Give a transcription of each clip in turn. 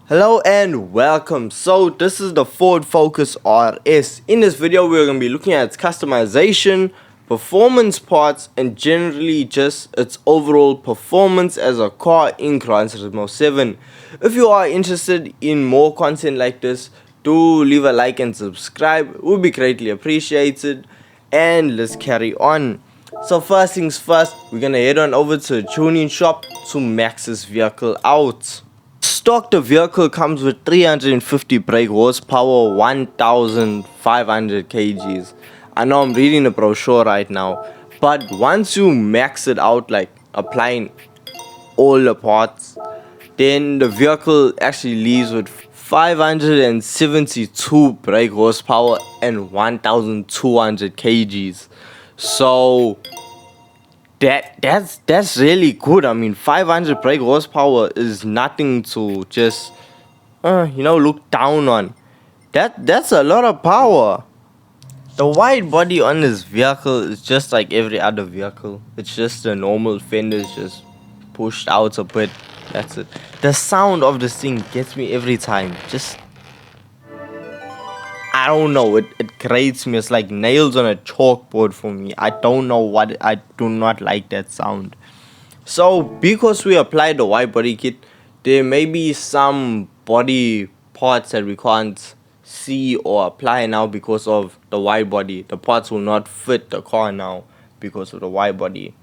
Hello and welcome. So this is the Ford Focus RS. In this video we're going to be looking at its customization, performance parts, and generally just its overall performance as a car in Gran Turismo 7. If you are interested in more content like this, do leave a like and subscribe. It would be greatly appreciated. And let's carry on. So first things first, we're going to head on over to the tuning shop to max this vehicle out. Stock, the vehicle comes with 350 brake horsepower, 1500 kgs. I know I'm reading the brochure right now, but once you max it out, like applying all the parts, then the vehicle actually leaves with 572 brake horsepower and 1200 kgs. So that's really good. I mean, 500 brake horsepower is nothing to just look down on. That's a lot of power. The wide body on this vehicle is just like every other vehicle. It's just the normal fenders just pushed out a bit. That's it. The sound of this thing gets me every time. I don't know, it grates me. It's like nails on a chalkboard for me. I don't know what, I do not like that sound. So because we applied the wide body kit, there may be some body parts that we can't see or apply now because of the wide body. The parts will not fit the car now because of the wide body.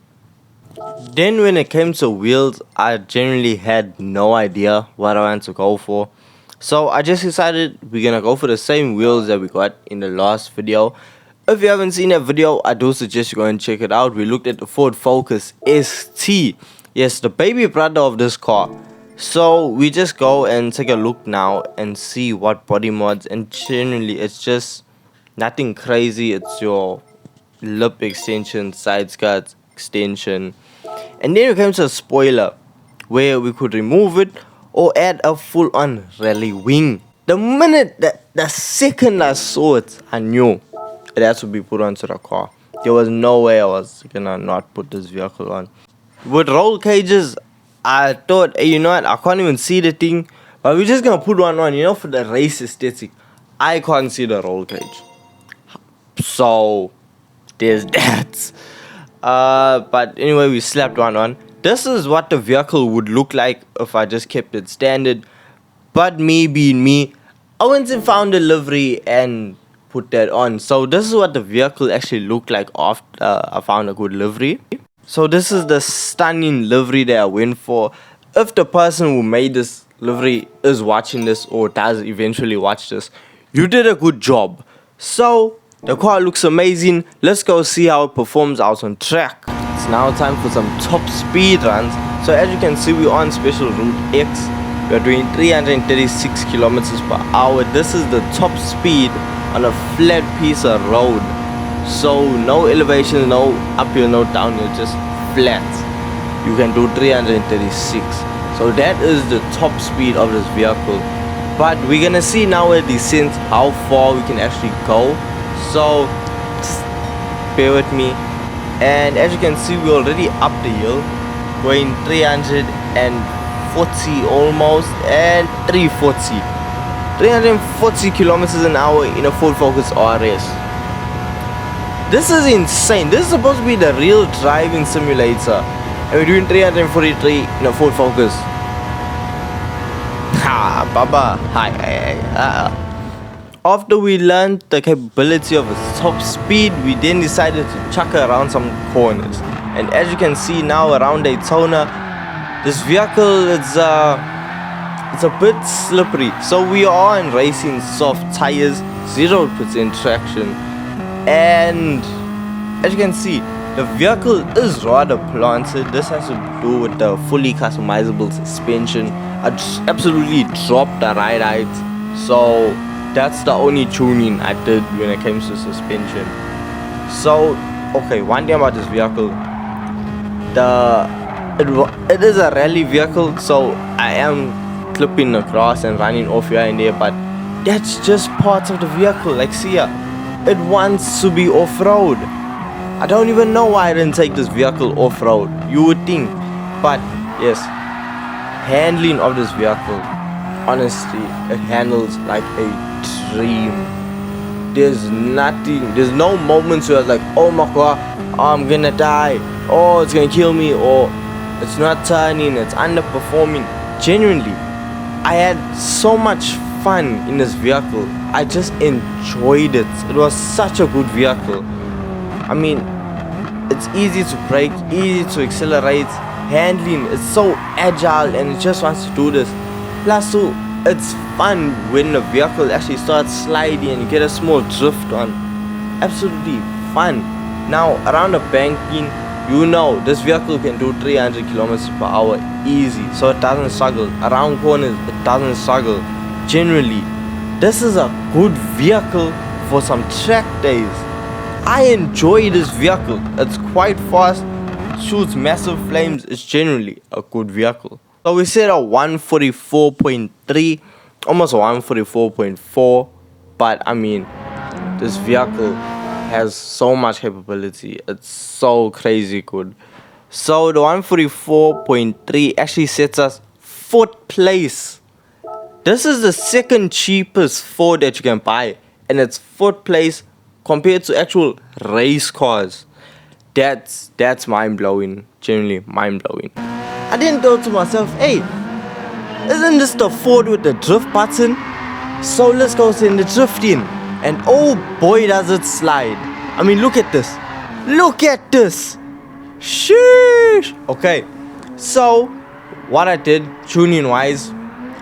Then when it came to wheels, I generally had no idea what I wanted to go for. So I just decided we're gonna go for the same wheels that we got in the last video. If you haven't seen that video, I do suggest you go and check it out. We looked at the Ford Focus ST. Yes, the baby brother of this car. So we just go and take a look now and see what body mods, and generally it's just nothing crazy. It's your lip extension, side skirts extension. And then we came to a spoiler where we could remove it or add a full-on rally wing. The second I saw it, I knew it had to be put onto the car. There was no way I was gonna not put this vehicle on. With roll cages, I thought, hey, you know what, I can't even see the thing, but we're just gonna put one on, for the race aesthetic. I can't see the roll cage. So there's that. But anyway, we slapped one on. This is what the vehicle would look like if I just kept it standard. But me being me, I went and found a livery and put that on. So this is what the vehicle actually looked like after I found a good livery. So this is the stunning livery that I went for. If the person who made this livery is watching this or does eventually watch this, you did a good job. So the car looks amazing. Let's go see how it performs out on track. It's now time for some top speed runs. So as you can see, we're on special route X. We're doing 336 kilometers per hour. This is the top speed on a flat piece of road. So no elevation, no uphill, no downhill, just flat. You can do 336. So that is the top speed of this vehicle. But we're gonna see now at descent how far we can actually go. So just bear with me. And as you can see, we're already up the hill, going 340 almost, and 340 kilometers an hour in a Ford Focus RS. This is insane. This is supposed to be the real driving simulator, and we're doing 343 in a Ford Focus. Ha, baba. Hi. After we learned the capability of its top speed, we then decided to chuck around some corners. And as you can see now around Daytona, this vehicle it's a bit slippery. So we are on racing soft tires, 0% traction. And as you can see, the vehicle is rather planted. This has to do with the fully customizable suspension. I just absolutely dropped the ride height. So that's the only tuning I did when it comes to suspension. So, okay, one thing about this vehicle, it is a rally vehicle, so I am clipping the grass and running off here and there, but that's just parts of the vehicle. Like, see ya, it wants to be off-road. I don't even know why I didn't take this vehicle off-road. You would think, but yes, handling of this vehicle, honestly, it handles like a dream. There's no moments where it's like, oh my god, I'm gonna die, oh it's gonna kill me, or it's not turning, it's underperforming. Genuinely, I had so much fun in this vehicle. I just enjoyed it. It was such a good vehicle. I mean, it's easy to brake, easy to accelerate, handling, it's so agile and it just wants to do this. Plus too, it's fun when the vehicle actually starts sliding and you get a small drift on. Absolutely fun. Now around the banking, this vehicle can do 300 kilometers per hour easy, so it doesn't struggle. Around corners, it doesn't struggle. Generally, this is a good vehicle for some track days. I enjoy this vehicle. It's quite fast, shoots massive flames. It's generally a good vehicle. So we said a 144.3, almost a 144.4, but I mean, this vehicle has so much capability. It's so crazy good. So the 144.3 actually sets us 4th place. This is the second cheapest Ford that you can buy, and it's 4th place compared to actual race cars. That's mind-blowing. Genuinely mind-blowing. I didn't thought to myself, hey, isn't this the Ford with the drift button? So let's go send the drift in. And oh boy does it slide. I mean, look at this. Look at this. Sheesh. Okay, so what I did tuning wise,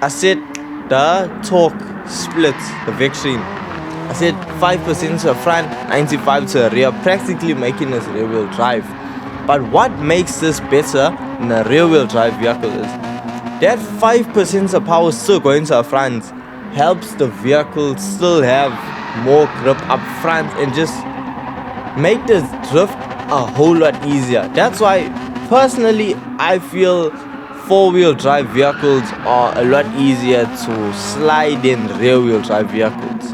I set the torque splits, the vectoring. I said 5% to the front, 95% to the rear, practically making this rear wheel drive. But what makes this better in a rear wheel drive vehicle is that 5% of power still going to the front helps the vehicle still have more grip up front and just make this drift a whole lot easier. That's why personally I feel 4-wheel drive vehicles are a lot easier to slide than rear wheel drive vehicles.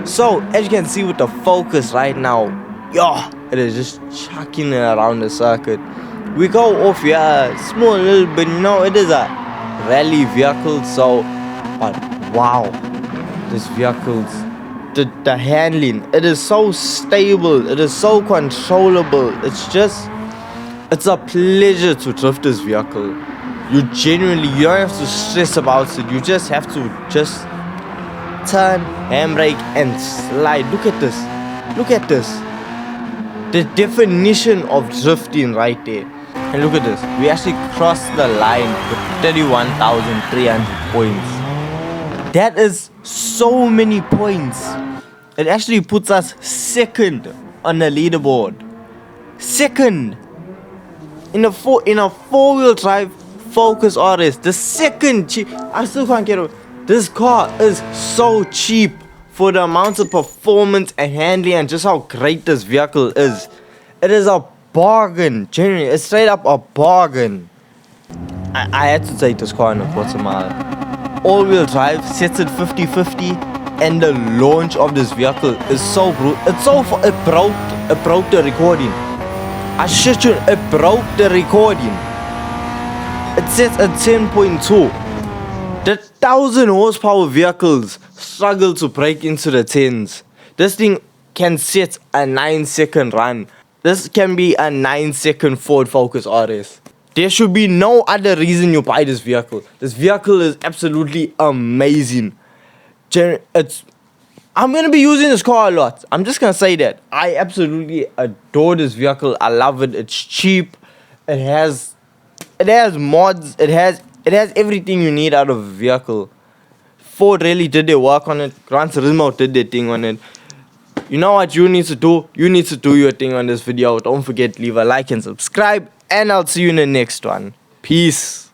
So as you can see with the focus right now, it is just chucking it around the circuit. We go off here small little bit, it is a rally vehicle, so but wow, this vehicle's the handling, it is so stable, it is so controllable. It's a pleasure to drift this vehicle. You don't have to stress about it. You just have to turn, handbrake and slide. Look at this. The definition of drifting right there. And look at this. We actually crossed the line with 31,300 points. That is so many points. It actually puts us second on the leaderboard. Second in a 4-wheel drive Focus RS. The second cheap. I still can't get it. This car is so cheap for the amount of performance and handling and just how great this vehicle is. It is a bargain. Genuinely, it's straight up a bargain. I had to take this car in a quarter mile. All-wheel drive sets it 50-50, and the launch of this vehicle is so brutal. It broke the recording. I shit you, it broke the recording. It sets at 10.2. The 1,000 horsepower vehicles struggle to break into the 10s. This thing can set a 9-second run. This can be a 9-second Ford Focus RS. There should be no other reason you buy this vehicle. This vehicle is absolutely amazing. I'm going to be using this car a lot. I'm just going to say that. I absolutely adore this vehicle. I love it. It's cheap. It has mods. It has everything you need out of a vehicle. Ford really did their work on it. Gran Turismo did their thing on it. You know what you need to do? You need to do your thing on this video. Don't forget, leave a like and subscribe. And I'll see you in the next one. Peace.